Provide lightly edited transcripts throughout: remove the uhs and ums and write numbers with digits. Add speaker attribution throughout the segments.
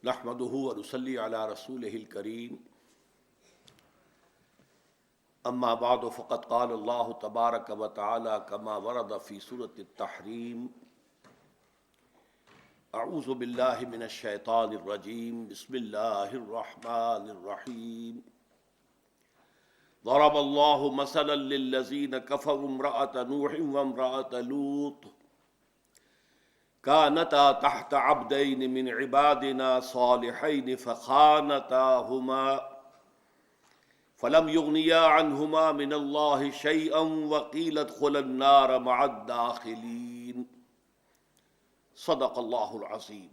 Speaker 1: نحمده ونصلي على رسوله الكريم اما بعد فقد قال الله تبارك وتعالى كما ورد في سورة التحريم اعوذ بالله من الشيطان الرجيم بسم الله الرحمن الرحيم ضرب الله مثلا للذين كفروا امرأة نوح وامرأة لوط كانتا تحت عبدين من عبادنا صالحين فخانتاهما فلم يغنيا عنهما من الله شيئا وقيل ادخلا النار مع الداخلين صدق الله العظيم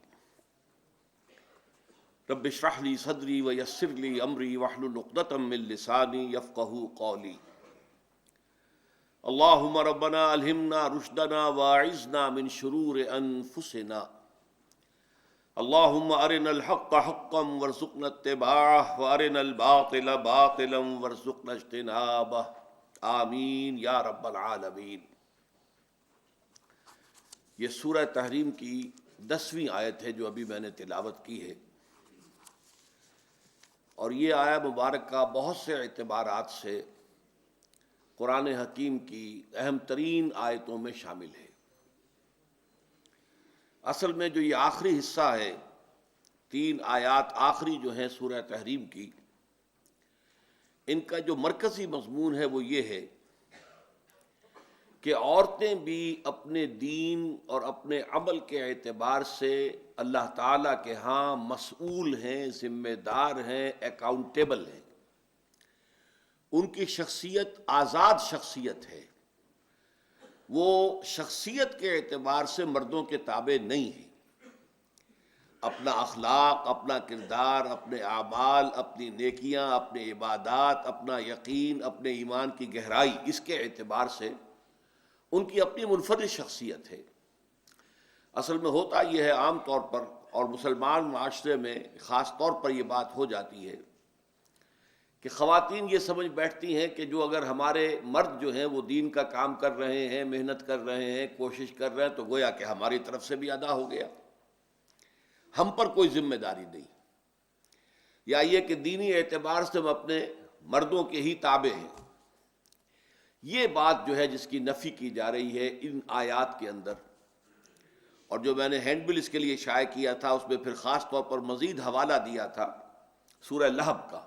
Speaker 1: رب اشرح لي صدري ويسر لي امري واحلل عقدة من لساني يفقهوا قولي اللهم ربنا الہمنا رشدنا واعذنا من شرور انفسنا اللهم ارنا الحق حقا وارزقنا اتباعه وارنا الباطل باطلا وارزقنا اجتنابه آمین یا رب العالمین۔ یہ سورہ تحریم کی 10ویں آیت ہے جو ابھی میں نے تلاوت کی ہے، اور یہ آیہ مبارکہ بہت سے اعتبارات سے قرآن حکیم کی اہم ترین آیتوں میں شامل ہے۔ اصل میں جو یہ آخری حصہ ہے، 3 آیات آخری جو ہیں سورہ تحریم کی، ان کا جو مرکزی مضمون ہے وہ یہ ہے کہ عورتیں بھی اپنے دین اور اپنے عمل کے اعتبار سے اللہ تعالیٰ کے ہاں مسئول ہیں، ذمہ دار ہیں، اکاؤنٹیبل ہیں۔ ان کی شخصیت آزاد شخصیت ہے، وہ شخصیت کے اعتبار سے مردوں کے تابع نہیں ہے۔ اپنا اخلاق، اپنا کردار، اپنے اعمال، اپنی نیکیاں، اپنے عبادات، اپنا یقین، اپنے ایمان کی گہرائی، اس کے اعتبار سے ان کی اپنی منفرد شخصیت ہے۔ اصل میں ہوتا یہ ہے عام طور پر، اور مسلمان معاشرے میں خاص طور پر یہ بات ہو جاتی ہے کہ خواتین یہ سمجھ بیٹھتی ہیں کہ جو اگر ہمارے مرد جو ہیں وہ دین کا کام کر رہے ہیں، محنت کر رہے ہیں، کوشش کر رہے ہیں، تو گویا کہ ہماری طرف سے بھی ادا ہو گیا، ہم پر کوئی ذمہ داری نہیں، یا یہ کہ دینی اعتبار سے ہم اپنے مردوں کے ہی تابع ہیں۔ یہ بات جو ہے جس کی نفی کی جا رہی ہے ان آیات کے اندر، اور جو میں نے ہینڈ بل اس کے لیے شائع کیا تھا اس میں پھر خاص طور پر مزید حوالہ دیا تھا سورہ لہب کا،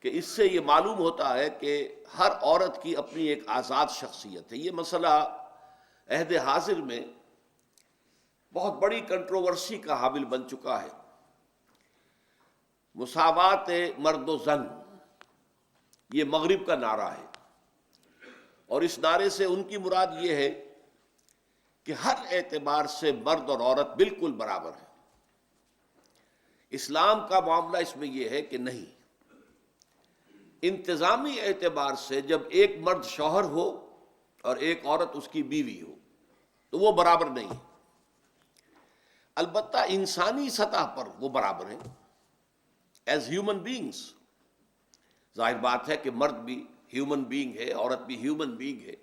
Speaker 1: کہ اس سے یہ معلوم ہوتا ہے کہ ہر عورت کی اپنی ایک آزاد شخصیت ہے۔ یہ مسئلہ عہد حاضر میں بہت بڑی کنٹروورسی کا حامل بن چکا ہے۔ مساوات مرد و زن، یہ مغرب کا نعرہ ہے، اور اس نعرے سے ان کی مراد یہ ہے کہ ہر اعتبار سے مرد اور عورت بالکل برابر ہیں۔ اسلام کا معاملہ اس میں یہ ہے کہ نہیں، انتظامی اعتبار سے جب ایک مرد شوہر ہو اور ایک عورت اس کی بیوی ہو تو وہ برابر نہیں ہے۔ البتہ انسانی سطح پر وہ برابر ہیں، ایز ہیومن بینگز۔ ظاہر بات ہے کہ مرد بھی ہیومن بینگ ہے، عورت بھی ہیومن بینگ ہے،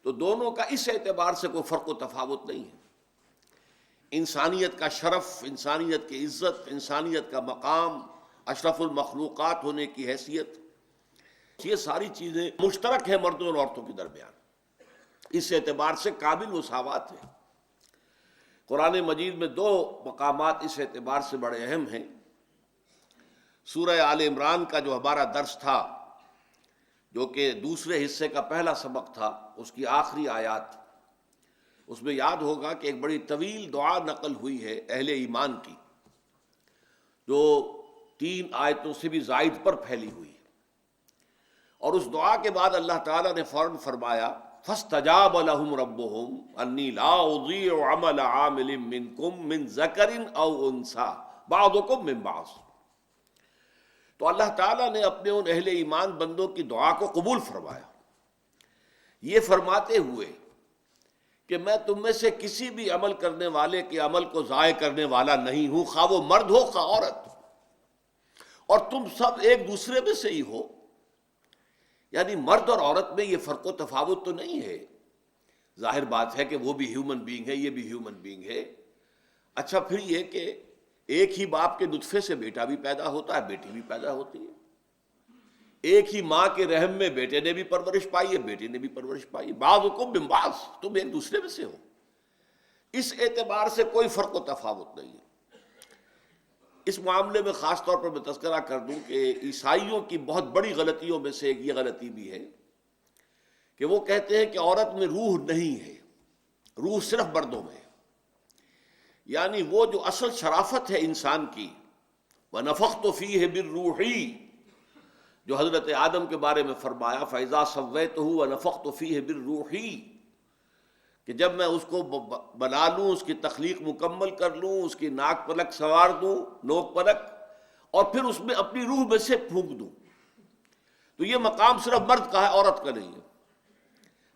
Speaker 1: تو دونوں کا اس اعتبار سے کوئی فرق و تفاوت نہیں ہے۔ انسانیت کا شرف، انسانیت کی عزت، انسانیت کا مقام، اشرف المخلوقات ہونے کی حیثیت، یہ ساری چیزیں مشترک ہیں مردوں اور عورتوں کے درمیان۔ اس اعتبار سے قابل مساوات ہے۔ قرآن مجید میں 2 مقامات اس اعتبار سے بڑے اہم ہیں۔ سورہ آل عمران کا جو ہمارا درس تھا، جو کہ دوسرے حصے کا پہلا سبق تھا، اس کی آخری آیات، اس میں یاد ہوگا کہ ایک بڑی طویل دعا نقل ہوئی ہے اہل ایمان کی، جو 3 آیتوں سے بھی زائد پر پھیلی ہوئی ہے، اور اس دعا کے بعد اللہ تعالیٰ نے فوراً فرمایا فَاسْتَجَابَ لَهُمْ رَبُّهُمْ أَنِّي لَا أُضِيعُ عَمَلَ عَامِلٍ مِّنكُم مِّن ذَكَرٍ أَوْ أُنثَىٰ بَعْضُكُم مِّن بَعْضٍ۔ تو اللہ تعالیٰ نے اپنے ان اہل ایمان بندوں کی دعا کو قبول فرمایا، یہ فرماتے ہوئے کہ میں تم میں سے کسی بھی عمل کرنے والے کے عمل کو ضائع کرنے والا نہیں ہوں، خواہ وہ مرد ہو خواہ عورت، اور تم سب ایک دوسرے میں سے ہی ہو۔ یعنی مرد اور عورت میں یہ فرق و تفاوت تو نہیں ہے، ظاہر بات ہے کہ وہ بھی ہیومن بینگ ہے، یہ بھی ہیومن بینگ ہے۔ اچھا، پھر یہ کہ ایک ہی باپ کے نطفے سے بیٹا بھی پیدا ہوتا ہے، بیٹی بھی پیدا ہوتی ہے، ایک ہی ماں کے رحم میں بیٹے نے بھی پرورش پائی ہے، بیٹی نے بھی پرورش پائی، بعضکم من بعض، تم ایک دوسرے میں سے ہو۔ اس اعتبار سے کوئی فرق و تفاوت نہیں ہے۔ اس معاملے میں خاص طور پر میں تذکرہ کر دوں کہ عیسائیوں کی بہت بڑی غلطیوں میں سے ایک یہ غلطی بھی ہے کہ وہ کہتے ہیں کہ عورت میں روح نہیں ہے، روح صرف مردوں میں ہے۔ یعنی وہ جو اصل شرافت ہے انسان کی، وَنَفَخْتُ فِيهِ بِالرُّوحِ، جو حضرت آدم کے بارے میں فرمایا فَإِذَا سَوَّيْتُهُ وَنَفَخْتُ فِيهِ بِالرُّوحِ، کہ جب میں اس کو بنا لوں، اس کی تخلیق مکمل کر لوں، اس کی ناک پلک سنوار دوں، نوک پلک، اور پھر اس میں اپنی روح میں سے پھونک دوں، تو یہ مقام صرف مرد کا ہے، عورت کا نہیں ہے۔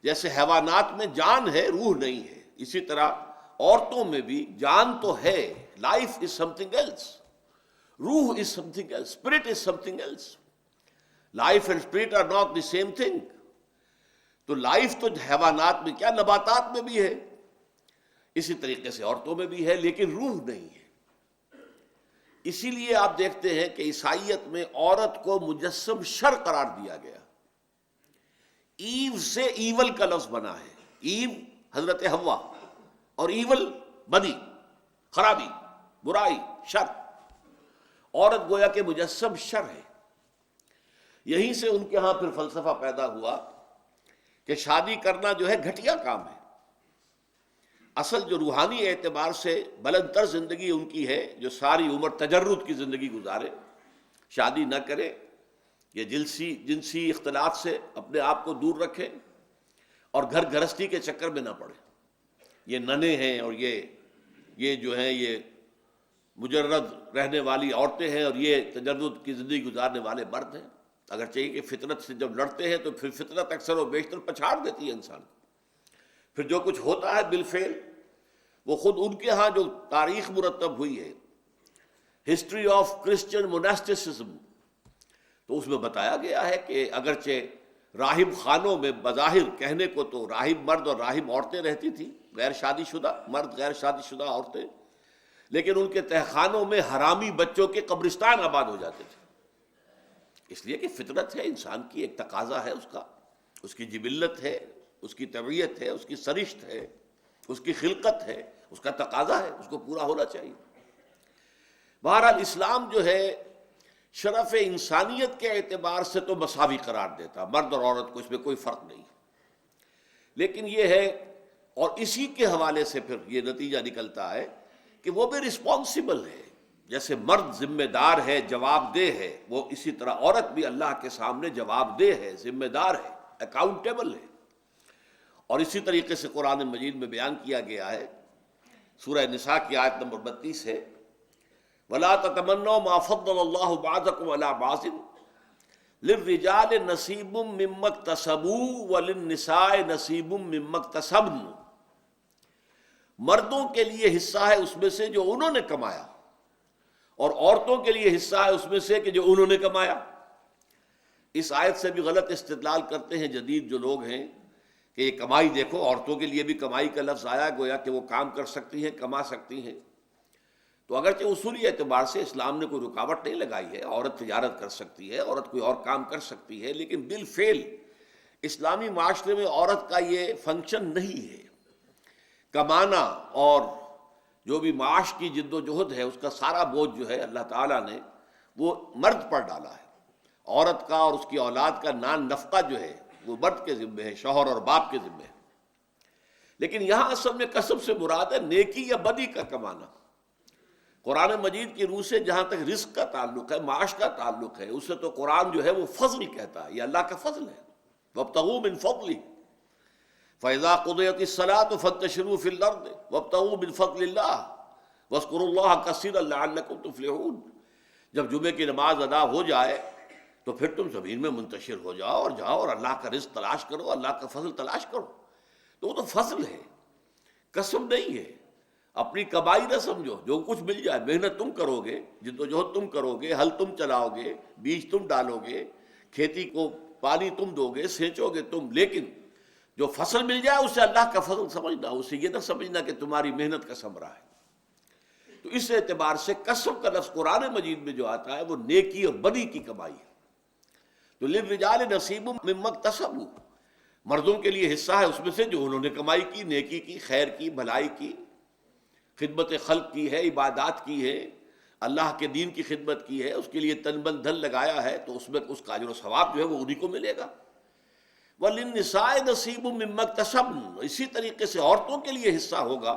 Speaker 1: جیسے حیوانات میں جان ہے، روح نہیں ہے، اسی طرح عورتوں میں بھی جان تو ہے، life is something else, روح is something else, spirit is something else. Life and spirit are not the same thing. تو لائف تو حیوانات میں کیا، نباتات میں بھی ہے، اسی طریقے سے عورتوں میں بھی ہے، لیکن روح نہیں ہے۔ اسی لیے آپ دیکھتے ہیں کہ عیسائیت میں عورت کو مجسم شر قرار دیا گیا۔ ایو سے ایول کا لفظ بنا ہے، ایو حضرت حوا، اور ایول بدی، خرابی، برائی، شر، عورت گویا کہ مجسم شر ہے۔ یہیں سے ان کے ہاں پھر فلسفہ پیدا ہوا کہ شادی کرنا جو ہے گھٹیا کام ہے۔ اصل جو روحانی اعتبار سے بلند تر زندگی ان کی ہے، جو ساری عمر تجرد کی زندگی گزارے، شادی نہ کرے، یہ جنسی اختلاط سے اپنے آپ کو دور رکھے، اور گھر گھرستی کے چکر میں نہ پڑے۔ یہ ننے ہیں اور یہ جو ہیں یہ مجرد رہنے والی عورتیں ہیں، اور یہ تجرد کی زندگی گزارنے والے مرد ہیں۔ اگر چاہیے کہ فطرت سے جب لڑتے ہیں تو پھر فطرت اکثر و بیشتر پچھاڑ دیتی ہے انسان کو۔ پھر جو کچھ ہوتا ہے بالفعل وہ خود ان کے ہاں جو تاریخ مرتب ہوئی ہے، ہسٹری آف کرسچن موناسٹسزم، تو اس میں بتایا گیا ہے کہ اگرچہ راہب خانوں میں بظاہر کہنے کو تو راہب مرد اور راہب عورتیں رہتی تھیں، غیر شادی شدہ مرد، غیر شادی شدہ عورتیں، لیکن ان کے تہخانوں میں حرامی بچوں کے قبرستان آباد ہو جاتے تھے، اس لیے کہ فطرت ہے انسان کی، ایک تقاضا ہے اس کا، اس کی جبلت ہے، اس کی طبیعت ہے، اس کی سرشت ہے، اس کی خلقت ہے، اس کا تقاضا ہے، اس کو پورا ہونا چاہیے۔ بہرحال اسلام جو ہے شرف انسانیت کے اعتبار سے تو مساوی قرار دیتا، مرد اور عورت کو اس میں کوئی فرق نہیں، لیکن یہ ہے، اور اسی کے حوالے سے پھر یہ نتیجہ نکلتا ہے کہ وہ بھی رسپانسبل ہے۔ جیسے مرد ذمہ دار ہے، جواب دہ ہے، وہ اسی طرح عورت بھی اللہ کے سامنے جواب دہ ہے، ذمہ دار ہے، اکاؤنٹیبل ہے۔ اور اسی طریقے سے قرآن مجید میں بیان کیا گیا ہے، سورہ نساء کی آیت نمبر 32 ہے، وَلَا تَتَمَنَّوْا مَا فَضَّلَ اللَّهُ بَعْضَكُمْ عَلَىٰ بَعْضٍ لِلرِّجَالِ نَصِيبٌ مِّمَّا اكْتَسَبُوا وَلِلنِّسَاءِ نَصِيبٌ مِّمَّا اكْتَسَبْنَ، مردوں کے لیے حصہ ہے اس میں سے جو انہوں نے کمایا، اور عورتوں کے لیے حصہ ہے اس میں سے کہ جو انہوں نے کمایا۔ اس آیت سے بھی غلط استدلال کرتے ہیں جدید جو لوگ ہیں کہ یہ کمائی دیکھو، عورتوں کے لیے بھی کمائی کا لفظ آیا، گویا کہ وہ کام کر سکتی ہیں، کما سکتی ہیں۔ تو اگرچہ اصولی اعتبار سے اسلام نے کوئی رکاوٹ نہیں لگائی ہے، عورت تجارت کر سکتی ہے، عورت کوئی اور کام کر سکتی ہے، لیکن بالفعل اسلامی معاشرے میں عورت کا یہ فنکشن نہیں ہے۔ کمانا اور جو بھی معاش کی جد و جہد ہے، اس کا سارا بوجھ جو ہے اللہ تعالیٰ نے وہ مرد پر ڈالا ہے۔ عورت کا اور اس کی اولاد کا نان نفقہ جو ہے وہ مرد کے ذمہ ہے، شوہر اور باپ کے ذمہ ہے۔ لیکن یہاں اصل میں کسب سے مراد ہے نیکی یا بدی کا کمانا۔ قرآن مجید کی روح سے جہاں تک رزق کا تعلق ہے، معاش کا تعلق ہے، اس سے تو قرآن جو ہے وہ فضل کہتا ہے، یہ اللہ کا فضل ہے۔ وَابْتَغُوا مِن فَضْلِهِ فَإِذَا قُضِيَتِ الصَّلَاةُ فَانتَشِرُوا فِي الْأَرْضِ وَابْتَغُوا مِن فَضْلِ اللَّهِ وَاذْكُرُوا اللَّهَ كَثِيرًا لَعَلَّكُمْ تُفْلِحُونَ، جب جمعے کی نماز ادا ہو جائے تو پھر تم زمین میں منتشر ہو جاؤ اور جاؤ اور اللہ کا رزق تلاش کرو، اللہ کا فضل تلاش کرو۔ تو وہ تو فضل ہے، قسم نہیں ہے۔ اپنی کمائی نہ سمجھو، جو کچھ مل جائے، محنت تم کرو گے، جدوجہد تم کرو گے، ہل تم چلاؤ گے، بیج تم ڈالو گے، کھیتی کو پانی تم دو گے، سینچو گے تم، لیکن جو فصل مل جائے اسے اللہ کا فضل سمجھنا، اسے یہ نہ سمجھنا کہ تمہاری محنت کا ثمرہ ہے۔ تو اس اعتبار سے کسب کا لفظ قرآن مجید میں جو آتا ہے وہ نیکی اور بدی کی کمائی ہے. تو للرجال نصیب مما اکتسبوا، مردوں کے لیے حصہ ہے اس میں سے جو انہوں نے کمائی کی، نیکی کی، خیر کی، بھلائی کی، خدمت خلق کی ہے، عبادات کی ہے، اللہ کے دین کی خدمت کی ہے، اس کے لیے تن بن دھن لگایا ہے، تو اس میں اس کا اجر و ثواب جو ہے وہ انہی کو ملے گا. وَلِلنِّسَاءِ نَصِيبٌ مِّمَّا اكْتَسَبْنَ، اسی طریقے سے عورتوں کے لیے حصہ ہوگا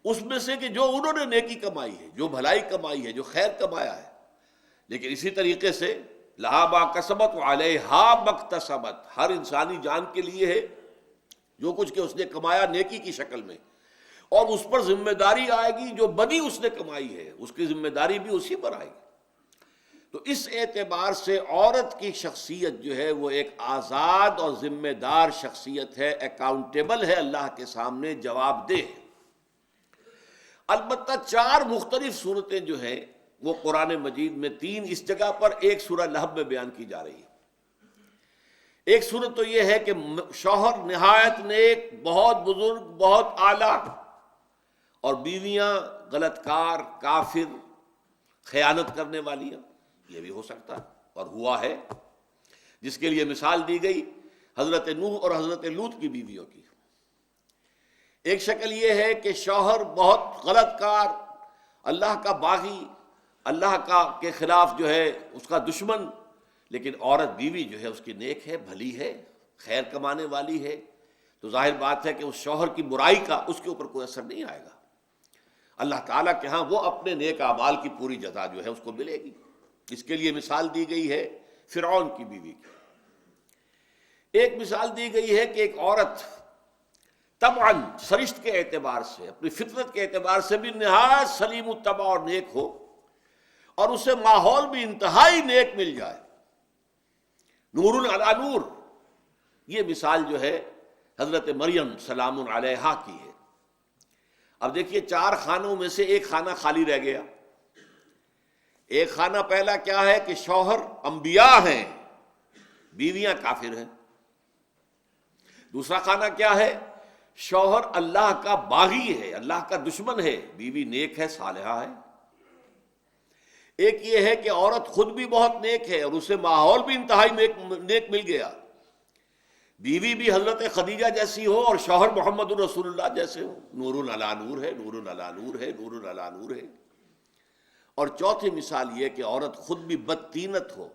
Speaker 1: اس میں سے کہ جو انہوں نے نیکی کمائی ہے، جو بھلائی کمائی ہے، جو خیر کمایا ہے. لیکن اسی طریقے سے لہا ما کسبت وعلیہا ما اکتسبت، ہر انسانی جان کے لیے ہے جو کچھ کہ اس نے کمایا نیکی کی شکل میں، اور اس پر ذمہ داری آئے گی جو بدی اس نے کمائی ہے اس کی ذمہ داری بھی اسی پر آئے گی. تو اس اعتبار سے عورت کی شخصیت جو ہے وہ ایک آزاد اور ذمہ دار شخصیت ہے، اکاؤنٹیبل ہے اللہ کے سامنے، جواب دہ ہے. البتہ 4 مختلف صورتیں جو ہیں وہ قرآن مجید میں 3 اس جگہ پر، ایک سورہ لہب میں بیان کی جا رہی ہے. ایک صورت تو یہ ہے کہ شوہر نہایت نیک، بہت بزرگ، بہت اعلیٰ، اور بیویاں غلط کار، کافر، خیانت کرنے والیاں. یہ بھی ہو سکتا ہے اور ہوا ہے، جس کے لیے مثال دی گئی حضرت نوح اور حضرت لوط کی بیویوں کی. ایک شکل یہ ہے کہ شوہر بہت غلط کار، اللہ کا باغی، اللہ کا کے خلاف جو ہے اس کا دشمن، لیکن عورت بیوی جو ہے اس کی نیک ہے، بھلی ہے، خیر کمانے والی ہے. تو ظاہر بات ہے کہ اس شوہر کی برائی کا اس کے اوپر کوئی اثر نہیں آئے گا. اللہ تعالیٰ کے ہاں وہ اپنے نیک اعمال کی پوری جزا جو ہے اس کو ملے گی. اس کے لیے مثال دی گئی ہے فرعون کی بیوی کی. ایک مثال دی گئی ہے کہ ایک عورت طبعاً سرشت کے اعتبار سے، اپنی فطرت کے اعتبار سے بھی نہایت سلیم الطبع اور نیک ہو، اور اسے ماحول بھی انتہائی نیک مل جائے، نور علی نور. یہ مثال جو ہے حضرت مریم سلام علیہا کی ہے. اب دیکھیے 4 خانوں میں سے ایک خانہ خالی رہ گیا. ایک خانہ پہلا کیا ہے کہ شوہر انبیاء ہیں، بیویاں کافر ہیں. دوسرا خانہ کیا ہے؟ شوہر اللہ کا باغی ہے، اللہ کا دشمن ہے، بیوی نیک ہے، صالحہ ہے. ایک یہ ہے کہ عورت خود بھی بہت نیک ہے اور اسے ماحول بھی انتہائی نیک مل گیا، بیوی بھی حضرت خدیجہ جیسی ہو اور شوہر محمد رسول اللہ جیسے ہو، نور علی نور ہے، نور علی نور ہے، نور علی نور ہے. اور چوتھی مثال یہ کہ عورت خود بھی بدطینت ہو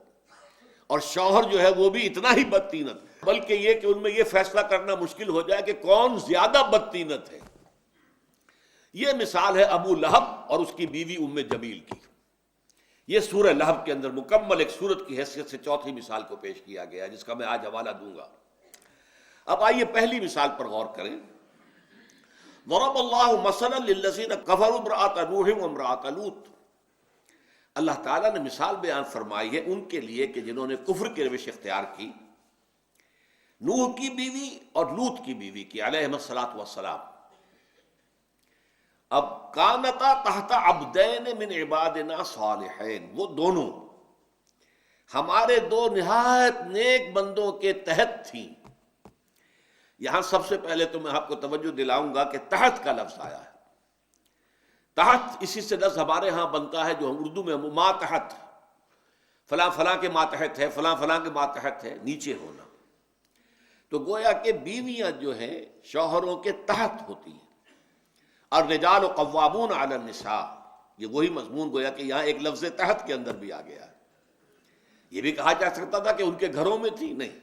Speaker 1: اور شوہر جو ہے وہ بھی اتنا ہی بدطینت، بلکہ یہ کہ ان میں یہ فیصلہ کرنا مشکل ہو جائے کہ کون زیادہ بدطینت ہے. یہ مثال ہے ابو لہب اور اس کی بیوی ام جمیل کی. یہ سورہ لہب کے اندر مکمل ایک سورت کی حیثیت سے چوتھی مثال کو پیش کیا گیا ہے، جس کا میں آج حوالہ دوں گا. اب آئیے پہلی مثال پر غور کریں. ضرب اللہ مثلا للذین کفروا امرأۃ نوح وامرأۃ لوط. اللہ تعالیٰ نے مثال بیان فرمائی ہے ان کے لیے کہ جنہوں نے کفر کی روش اختیار کی، نوح کی بیوی اور لوط کی بیوی کی علیہم الصلاۃ والسلام. اب کانتا تحت عبدین من عبادنا صالحین، وہ دونوں ہمارے 2 نہایت نیک بندوں کے تحت تھیں. یہاں سب سے پہلے تو میں آپ کو توجہ دلاؤں گا کہ تحت کا لفظ آیا ہے. تحت اسی سے لفظ ہمارے ہاں بنتا ہے جو ہم اردو میں ماتحت، فلاں فلاں کے ماتحت ہے، فلاں فلاں کے ماتحت ہے، نیچے ہونا. تو گویا کہ بیویاں جو ہیں شوہروں کے تحت ہوتی ہیں. الرجال قوامون علی النساء، یہ وہی مضمون گویا کہ یہاں ایک لفظ تحت کے اندر بھی آ گیا ہے. یہ بھی کہا جا سکتا تھا کہ ان کے گھروں میں تھی، نہیں،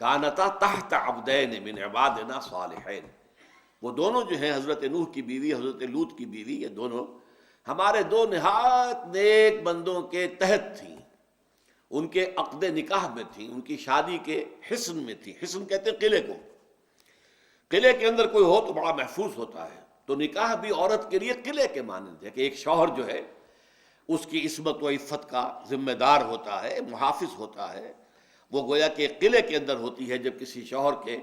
Speaker 1: کانتا تحت عبدین من عبادنا صالحین. وہ دونوں جو ہیں حضرت نوح کی بیوی، حضرت لوط کی بیوی، یہ دونوں ہمارے 2 نہایت نیک بندوں کے تحت تھیں، ان کے عقد نکاح میں تھیں، ان کی شادی کے حصن میں تھیں. حصن کہتے ہیں قلعے کو. قلعے کے اندر کوئی ہو تو بڑا محفوظ ہوتا ہے، تو نکاح بھی عورت کے لیے قلعے کے مانند ہے کہ ایک شوہر جو ہے اس کی عصمت و عفت کا ذمہ دار ہوتا ہے، محافظ ہوتا ہے. وہ گویا کہ ایک قلعے کے اندر ہوتی ہے جب کسی شوہر کے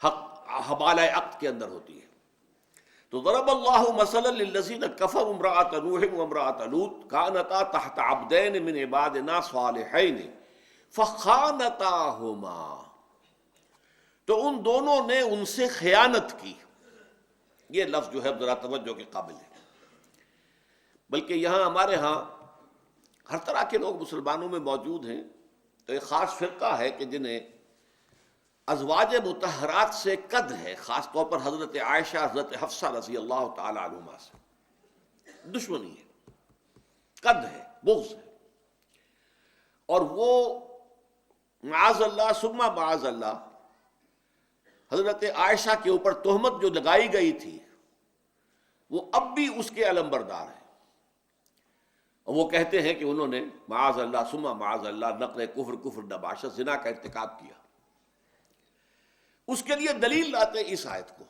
Speaker 1: حق حوالہ عقد کے اندر ہوتی ہے. تو ضرب اللہ مثلا للذین کفروا امرأۃ نوح وامرأۃ لوط کانتا تحت عبدین من عبادنا صالحین فخانتاہما. تو ان دونوں نے ان سے خیانت کی. یہ لفظ جو ہے ذرا توجہ کے قابل ہے. بلکہ یہاں ہمارے ہاں ہر طرح کے لوگ مسلمانوں میں موجود ہیں، تو ایک خاص فرقہ ہے کہ جنہیں ازواج مطہرات سے قد ہے، خاص طور پر حضرت عائشہ، حضرت حفصہ رضی اللہ تعالی عنہما سے دشمنی ہے، قد ہے، بغض ہے، اور وہ معاذ اللہ ثم معاذ اللہ حضرت عائشہ کے اوپر تہمت جو لگائی گئی تھی وہ اب بھی اس کے علمبردار ہیں، اور وہ کہتے ہیں کہ انہوں نے معاذ اللہ ثم معاذ اللہ نقل کفر نباشت زنا کا ارتکاب کیا۔ اس کے لیے دلیل لاتے ہیں اس آیت کو۔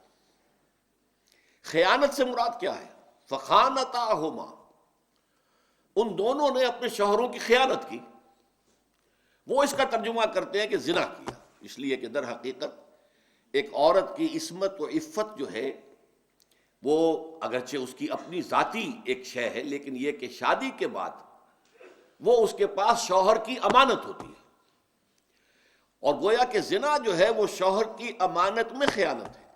Speaker 1: خیانت سے مراد کیا ہے؟ فخانتاہما، ان دونوں نے اپنے شوہروں کی خیانت کی۔ وہ اس کا ترجمہ کرتے ہیں کہ زنا کیا، اس لیے کہ در حقیقت ایک عورت کی عصمت و عفت جو ہے وہ اگرچہ اس کی اپنی ذاتی ایک شے ہے، لیکن یہ کہ شادی کے بعد وہ اس کے پاس شوہر کی امانت ہوتی ہے، اور گویا کہ زنا جو ہے وہ شوہر کی امانت میں خیانت ہے۔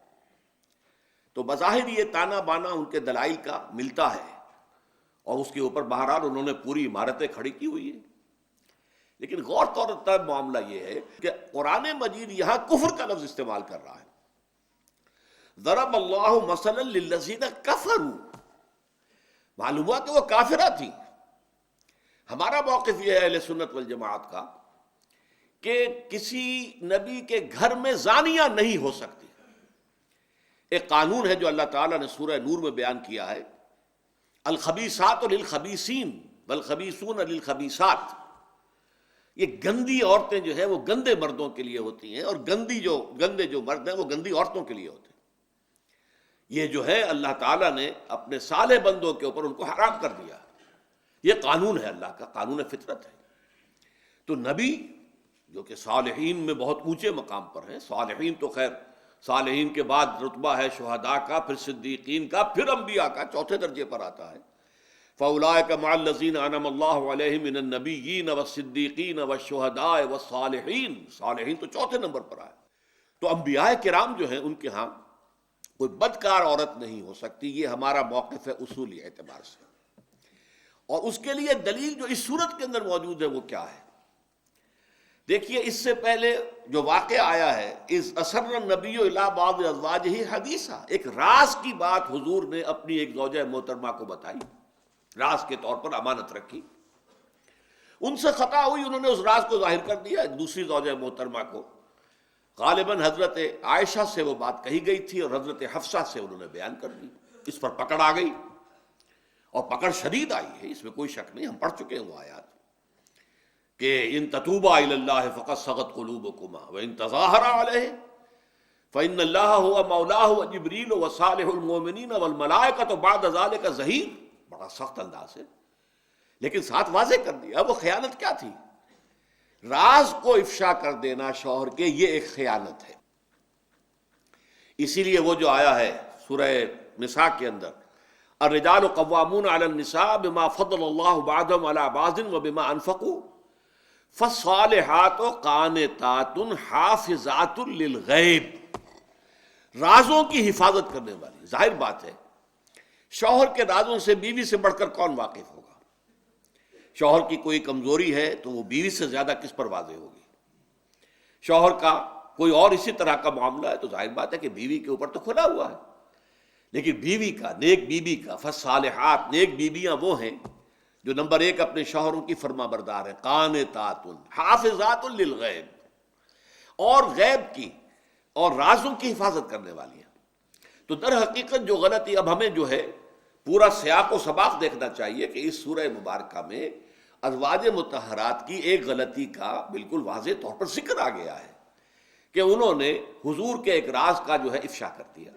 Speaker 1: تو بظاہر یہ تانا بانا ان کے دلائل کا ملتا ہے، اور اس کے اوپر بہرحال انہوں نے پوری عمارتیں کھڑی کی ہوئی ہیں۔ لیکن غور طور معاملہ یہ ہے کہ قرآن مجید یہاں کفر کا لفظ استعمال کر رہا ہے۔ ضرب اللہ مثلا للذین کفروا، معلوم ہوا کہ وہ کافرہ تھی۔ ہمارا موقف یہ ہے اہل سنت والجماعت کا کہ کسی نبی کے گھر میں زانیہ نہیں ہو سکتی۔ ایک قانون ہے جو اللہ تعالیٰ نے سورہ نور میں بیان کیا ہے، الخبیثات للخبیثین والخبیثون للخبیثات۔ یہ گندی عورتیں جو ہیں وہ گندے مردوں کے لیے ہوتی ہیں، اور گندے جو مرد ہیں وہ گندی عورتوں کے لیے ہوتے ہیں۔ یہ جو ہے اللہ تعالیٰ نے اپنے صالح بندوں کے اوپر ان کو حرام کر دیا۔ یہ قانون ہے اللہ کا، قانون فطرت ہے۔ تو نبی جو کہ صالحین میں بہت اونچے مقام پر ہیں، صالحین تو خیر صالحین کے بعد رتبہ ہے شہداء کا، پھر صدیقین کا، پھر انبیاء کا، چوتھے درجے پر آتا ہے۔ فَأُولَٰئِكَ مَعَ الَّذِينَ أَنْعَمَ اللَّهُ عَلَيْهِم مِّنَ النَّبِيِّينَ وَالصِّدِّيقِينَ وَالشُّهَدَاءِ وَالصَّالِحِينَ۔ صالحین تو چوتھے نمبر پر آئے۔ تو انبیاء کرام جو ہیں ان کے ہاں کوئی بدکار عورت نہیں ہو سکتی، یہ ہمارا موقف ہے اصولی اعتبار سے۔ اور اس کے لیے دلیل جو اس صورت کے اندر موجود ہے وہ کیا ہے؟ دیکھیے، اس سے پہلے جو واقعہ آیا ہے، اذ اسر النبی الی بعض ازواجہ حدیثا، ایک راز کی بات حضور نے اپنی ایک زوجہ محترمہ کو بتائی، راز کے طور پر امانت رکھی۔ ان سے خطا ہوئی، انہوں نے اس راز کو ظاہر کر دیا دوسری زوجہ محترمہ کو۔ غالباً حضرت عائشہ سے وہ بات کہی گئی تھی اور حضرت حفصہ سے انہوں نے بیان کر دی۔ اس پر پکڑ آ گئی، اور پکڑ شدید آئی ہے، اس میں کوئی شک نہیں، ہم پڑھ چکے ہیں وہ آیات کہ ان تتوبا الی اللہ فقد صغت قلوبکما وان تظاہرا علیہ فإن اللہ هو مولاه وجبریل وصالح المؤمنین والملائکۃ بعد ذلک ظہیر۔ بڑا سخت انداز ہے، لیکن ساتھ واضح کر دیا وہ خیانت کیا تھی۔ راز کو افشا کر دینا شوہر کے، یہ ایک خیانت ہے۔ اسی لیے وہ جو آیا ہے سورہ نساء کے اندر، الرجال قوامون علی النساء بما فضل اللہ بعضهم علی بعض وبما انفقوا فالصالحات قانتات حافظات للغیب، رازوں کی حفاظت کرنے والی۔ ظاہر بات ہے شوہر کے رازوں سے بیوی سے بڑھ کر کون واقف ہوگا؟ شوہر کی کوئی کمزوری ہے تو وہ بیوی سے زیادہ کس پر واضح ہوگی؟ شوہر کا کوئی اور اسی طرح کا معاملہ ہے تو ظاہر بات ہے کہ بیوی کے اوپر تو کھلا ہوا ہے۔ لیکن بیوی کا، نیک بیوی کا، فالصالحات، نیک بیویاں وہ ہیں جو نمبر ایک اپنے شوہروں کی فرما بردار ہیں، قانتات حافظات للغیب، اور غیب کی اور رازوں کی حفاظت کرنے والی ہیں۔ تو در حقیقت جو غلطی، اب ہمیں جو ہے پورا سیاق و سباق دیکھنا چاہیے کہ اس سورہ مبارکہ میں ازواج مطہرات کی ایک غلطی کا بالکل واضح طور پر ذکر آ گیا ہے کہ انہوں نے حضور کے ایک راز کا جو ہے افشا کر دیا۔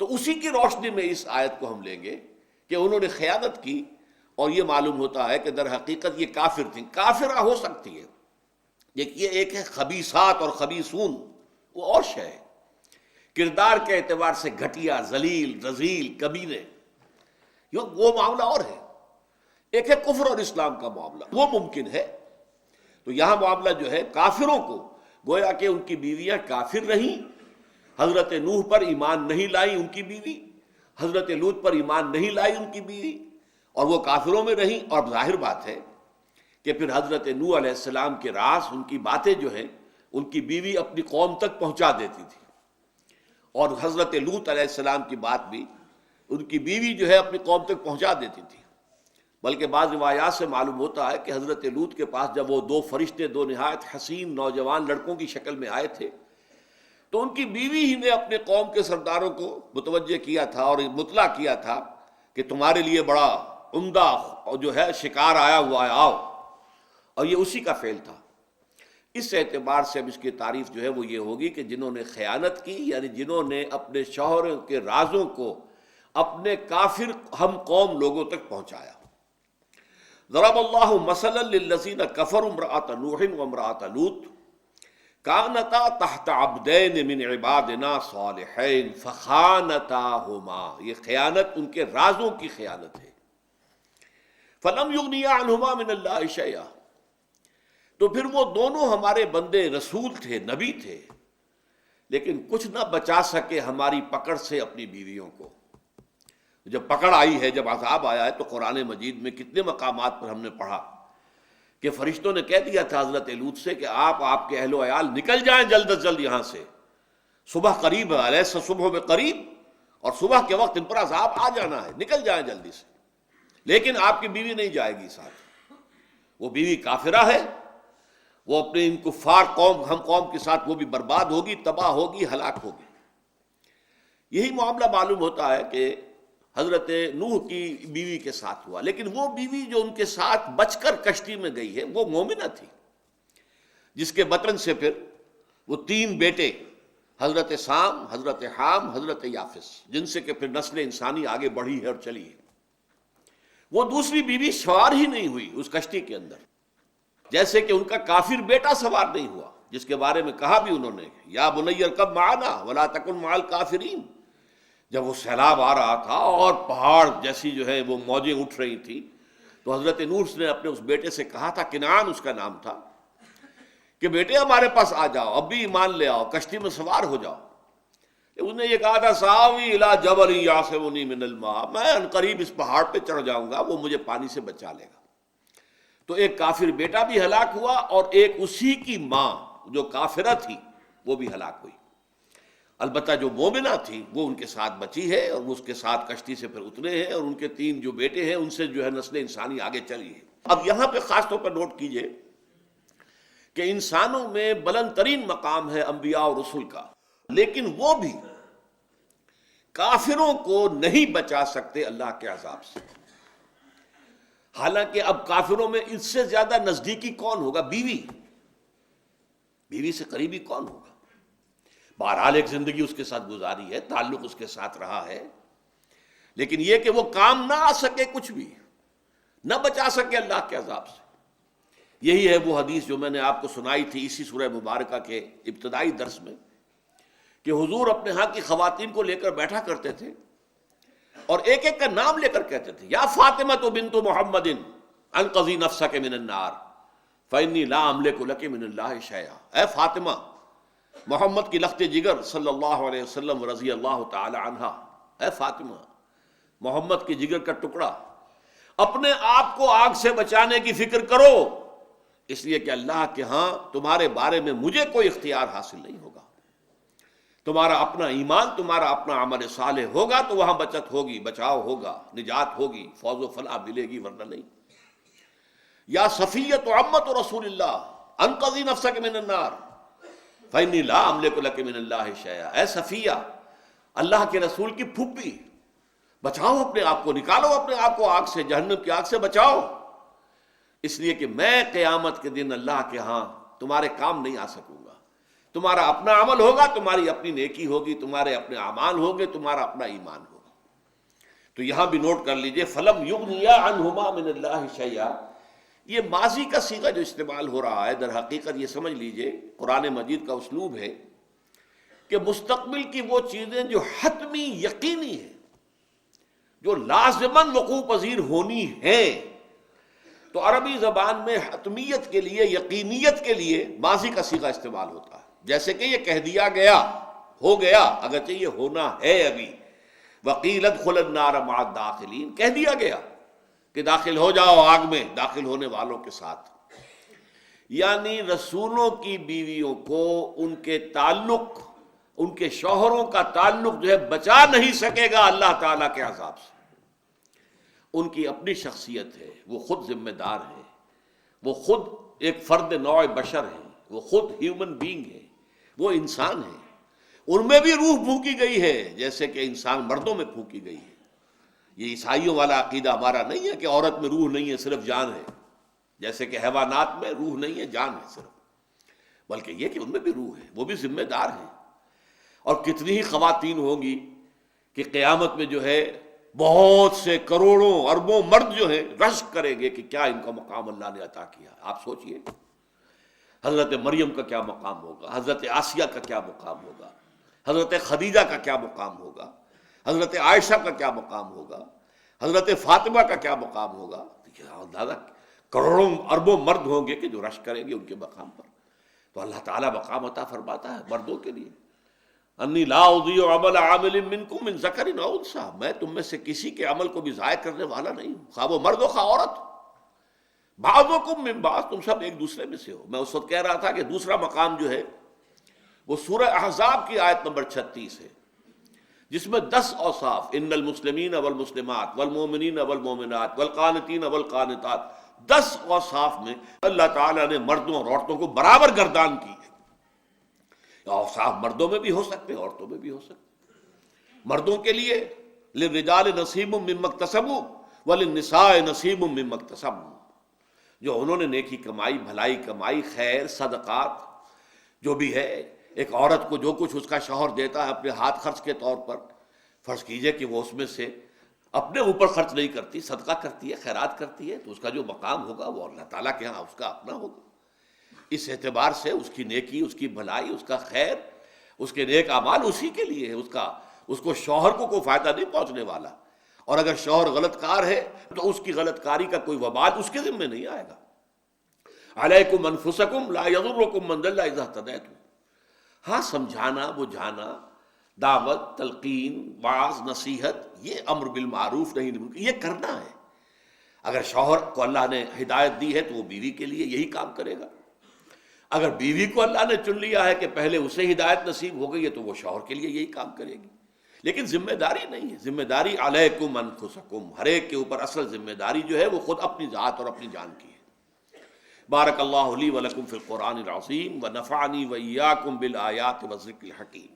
Speaker 1: تو اسی کی روشنی میں اس آیت کو ہم لیں گے کہ انہوں نے خیانت کی، اور یہ معلوم ہوتا ہے کہ در حقیقت یہ کافر تھیں۔ کافرہ ہو سکتی ہے، دیکھیے ایک ہے خبیثات اور خبیثون، وہ اور شے ہے، کردار کے اعتبار سے گھٹیا، ذلیل، رذیل، کمینے، وہ معاملہ اور ہے۔ ایک ہے کفر اور اسلام کا معاملہ، وہ ممکن ہے۔ تو یہاں معاملہ جو ہے کافروں کو، گویا کہ ان کی بیویاں کافر رہیں، حضرت نوح پر ایمان نہیں لائی ان کی بیوی، حضرت لوط پر ایمان نہیں لائی ان کی بیوی، اور وہ کافروں میں رہیں، اور ظاہر بات ہے کہ پھر حضرت نوح علیہ السلام کے راز، ان کی باتیں جو ہیں، ان کی بیوی اپنی قوم تک پہنچا دیتی تھی، اور حضرت لوط علیہ السلام کی بات بھی ان کی بیوی جو ہے اپنی قوم تک پہنچا دیتی تھی۔ بلکہ بعض روایات سے معلوم ہوتا ہے کہ حضرت لوط کے پاس جب وہ دو فرشتے، دو نہایت حسین نوجوان لڑکوں کی شکل میں آئے تھے، تو ان کی بیوی ہی نے اپنے قوم کے سرداروں کو متوجہ کیا تھا اور مطلع کیا تھا کہ تمہارے لیے بڑا عمدہ جو ہے شکار آیا ہوا ہے، آؤ، اور یہ اسی کا فعل تھا۔ اس اعتبار سے اب اس کی تعریف جو ہے وہ یہ ہوگی کہ جنہوں نے خیانت کی، یعنی جنہوں نے اپنے شوہر کے رازوں کو اپنے کافر ہم قوم لوگوں تک پہنچایا۔ ضرب اللہ مثلا للذین کفروا امرأۃ نوح وامرأۃ لوط کانتا تحت عبدین من عبادنا صالحین فخانتاہما، یہ خیانت ان کے رازوں کی خیانت ہے۔ فلم یغنیا عنہما من اللہ شیئا، تو پھر وہ دونوں ہمارے بندے رسول تھے، نبی تھے، لیکن کچھ نہ بچا سکے ہماری پکڑ سے اپنی بیویوں کو۔ جب پکڑ آئی ہے، جب عذاب آیا ہے، تو قرآن مجید میں کتنے مقامات پر ہم نے پڑھا کہ فرشتوں نے کہہ دیا تھا حضرت لوط سے کہ آپ کے اہل و عیال نکل جائیں جلد از جلد یہاں سے، صبح قریب ہے، الیس صبح میں قریب، اور صبح کے وقت ان پر عذاب آ جانا ہے، نکل جائیں جلدی سے۔ لیکن آپ کی بیوی نہیں جائے گی ساتھ، وہ بیوی کافرہ ہے، وہ اپنے ان کفار قوم ہم قوم کے ساتھ وہ بھی برباد ہوگی، تباہ ہوگی، ہلاک ہوگی۔ یہی معاملہ معلوم ہوتا ہے کہ حضرت نوح کی بیوی کے ساتھ ہوا، لیکن وہ بیوی جو ان کے ساتھ بچ کر کشتی میں گئی ہے وہ مومنہ تھی، جس کے بطن سے پھر وہ 3 بیٹے، حضرت سام، حضرت حام، حضرت یافس، جن سے کہ پھر نسل انسانی آگے بڑھی ہے اور چلی ہے۔ وہ دوسری بیوی سوار ہی نہیں ہوئی اس کشتی کے اندر، جیسے کہ ان کا کافر بیٹا سوار نہیں ہوا، جس کے بارے میں کہا بھی انہوں نے یا بنی ارکب معنا ولا تکن مع الکافرین۔ جب وہ سیلاب آ رہا تھا اور پہاڑ جیسی جو ہے وہ موجیں اٹھ رہی تھی، تو حضرت نوح نے اپنے اس بیٹے سے کہا تھا، کنعان اس کا نام تھا، کہ بیٹے ہمارے پاس آ جاؤ، اب بھی ایمان لے آؤ، کشتی میں سوار ہو جاؤ۔ اس نے یہ کہا تھا، ساوی الی جبل یعصمنی من الماء، میں عنقریب اس پہاڑ پہ چڑھ جاؤں گا، وہ مجھے پانی سے بچا لے گا۔ تو ایک کافر بیٹا بھی ہلاک ہوا، اور ایک اسی کی ماں جو کافرہ تھی وہ بھی ہلاک ہوئی۔ البتہ جو مومنہ تھی وہ ان کے ساتھ بچی ہے، اور وہ اس کے ساتھ کشتی سے پھر اترے ہیں، اور ان کے 3 جو بیٹے ہیں ان سے جو ہے نسل انسانی آگے چلی ہے۔ اب یہاں پہ خاص طور پر نوٹ کیجئے کہ انسانوں میں بلند ترین مقام ہے انبیاء اور رسول کا، لیکن وہ بھی کافروں کو نہیں بچا سکتے اللہ کے عذاب سے۔ حالانکہ اب کافروں میں اس سے زیادہ نزدیکی کون ہوگا؟ بیوی سے قریبی کون ہوگا؟ بہرحال ایک زندگی اس کے ساتھ گزاری ہے، تعلق اس کے ساتھ رہا ہے، لیکن یہ کہ وہ کام نہ آ سکے، کچھ بھی نہ بچا سکے اللہ کے عذاب سے۔ یہی ہے وہ حدیث جو میں نے آپ کو سنائی تھی اسی سورہ مبارکہ کے ابتدائی درس میں، کہ حضور اپنے ہاں کی خواتین کو لے کر بیٹھا کرتے تھے اور ایک ایک کا نام لے کر کہتے تھے، یا فاطمہ بنت محمد انقذی نفسک من النار فإنی لا املک لک من اللہ شیئا، اے فاطمہ، محمد کی لخت جگر صلی اللہ علیہ وسلم رضی اللہ تعالی عنہ، اے فاطمہ، محمد کی جگر کا ٹکڑا، اپنے آپ کو آگ سے بچانے کی فکر کرو، اس لیے کہ اللہ کے ہاں تمہارے بارے میں مجھے کوئی اختیار حاصل نہیں ہوگا۔ تمہارا اپنا ایمان، تمہارا اپنا عمل صالح ہوگا تو وہاں بچت ہوگی، بچاؤ ہوگا، نجات ہوگی، فوز و فلاح ملے گی، ورنہ نہیں۔ یا صفیۃ عمۃ رسول اللہ انقذی نفسک من النار فإنی لا املک لک من اللہ شیئا، اے صفیہ، اللہ کے رسول کی پھوپھی، بچاؤ اپنے آپ کو، نکالو اپنے آپ کو آگ سے، جہنم کی آگ سے بچاؤ، اس لیے کہ میں قیامت کے دن اللہ کے ہاں تمہارے کام نہیں آ سکوں گا۔ تمہارا اپنا عمل ہوگا، تمہاری اپنی نیکی ہوگی، تمہارے اپنے اعمال ہوں گے، تمہارا اپنا ایمان ہوگا۔ تو یہاں بھی نوٹ کر لیجئے، فلم یغنیا عنہما من اللہ شیئا، یہ ماضی کا صیغہ جو استعمال ہو رہا ہے، در حقیقت یہ سمجھ لیجئے قرآن مجید کا اسلوب ہے کہ مستقبل کی وہ چیزیں جو حتمی یقینی ہیں، جو لازماً وقوع پذیر ہونی ہیں، تو عربی زبان میں حتمیت کے لیے، یقینیت کے لیے ماضی کا صیغہ استعمال ہوتا ہے، جیسے کہ یہ کہہ دیا گیا، ہو گیا، اگرچہ یہ ہونا ہے ابھی، وقیل ادخل النار مع الداخلین، کہہ دیا گیا کہ داخل ہو جاؤ آگ میں داخل ہونے والوں کے ساتھ. یعنی رسولوں کی بیویوں کو ان کے تعلق، ان کے شوہروں کا تعلق جو ہے بچا نہیں سکے گا اللہ تعالیٰ کے عذاب سے. ان کی اپنی شخصیت ہے، وہ خود ذمہ دار ہے، وہ خود ایک فرد نوع بشر ہے، وہ خود ہیومن بینگ ہے، وہ انسان ہے. ان میں بھی روح پھونکی گئی ہے جیسے کہ انسان مردوں میں پھونکی گئی ہے. یہ عیسائیوں والا عقیدہ ہمارا نہیں ہے کہ عورت میں روح نہیں ہے صرف جان ہے، جیسے کہ حیوانات میں روح نہیں ہے جان ہے صرف، بلکہ یہ کہ ان میں بھی روح ہے، وہ بھی ذمہ دار ہیں. اور کتنی ہی خواتین ہوں گی کہ قیامت میں جو ہے بہت سے کروڑوں اربوں مرد جو ہیں رشک کریں گے کہ کیا ان کا مقام اللہ نے عطا کیا. آپ سوچئے حضرت مریم کا کیا مقام ہوگا، حضرت آسیہ کا کیا مقام ہوگا، حضرت خدیجہ کا کیا مقام ہوگا، حضرت عائشہ کا کیا مقام ہوگا، حضرت فاطمہ کا کیا مقام ہوگا. دادا کروڑوں اربوں مرد ہوں گے کہ جو رشک کریں گے ان کے مقام پر. تو اللہ تعالیٰ مقام عطا فرماتا ہے مردوں کے لیے. انی لا اضیع عمل عامل منکم من ذکر او انثی، میں تم میں سے کسی کے عمل کو بھی ضائع کرنے والا نہیں ہوں، خواہ وہ مرد ہو خواہ عورت. بعضکم من بعض، تم سب ایک دوسرے میں سے ہو. میں اس وقت کہہ رہا تھا کہ دوسرا مقام جو ہے وہ سورہ احزاب کی آیت نمبر 36 ہے، جس میں 10 اوصاف، ان المسلمین والمسلمات والمؤمنین والمؤمنات والقانتین والقانتات، 10 اوصاف میں اللہ تعالیٰ نے مردوں اور عورتوں کو برابر گردان کی ہے. اوصاف مردوں میں بھی ہو سکتے ہیں عورتوں میں بھی ہو سکتے. مردوں کے لیے للرجال نصیب مما اکتسبوا وللنساء نصیب مما اکتسبن، جو انہوں نے نیکی کمائی، بھلائی کمائی، خیر، صدقات جو بھی ہے. ایک عورت کو جو کچھ اس کا شوہر دیتا ہے اپنے ہاتھ خرچ کے طور پر، فرض کیجئے کہ وہ اس میں سے اپنے اوپر خرچ نہیں کرتی، صدقہ کرتی ہے، خیرات کرتی ہے، تو اس کا جو مقام ہوگا وہ اللہ تعالیٰ کے ہاں اس کا اپنا ہوگا. اس اعتبار سے اس کی نیکی، اس کی بھلائی، اس کا خیر، اس کے نیک اعمال اسی کے لیے ہے. اس کو شوہر کو کوئی فائدہ نہیں پہنچنے والا. اور اگر شوہر غلط کار ہے تو اس کی غلط کاری کا کوئی وبال اس کے ذمہ نہیں آئے گا. علیکم انفسکم لا یضرکم من ضل اذا اہتدیتم. ہاں سمجھانا، بجھانا، دعوت، تلقین، واعظ، نصیحت، یہ امر بالمعروف نہیں بالمنکر، یہ کرنا ہے. اگر شوہر کو اللہ نے ہدایت دی ہے تو وہ بیوی کے لیے یہی کام کرے گا. اگر بیوی کو اللہ نے چن لیا ہے کہ پہلے اسے ہدایت نصیب ہو گئی ہے تو وہ شوہر کے لیے یہی کام کرے گی. لیکن ذمہ داری نہیں ہے، ذمہ داری علیکم انفسکم، ہر ایک کے اوپر اصل ذمہ داری جو ہے وہ خود اپنی ذات اور اپنی جان کی ہے. بارک اللہ لی ولکم فی القرآن العظیم ونفعنی وإیاکم بالآیات والذکر الحکیم.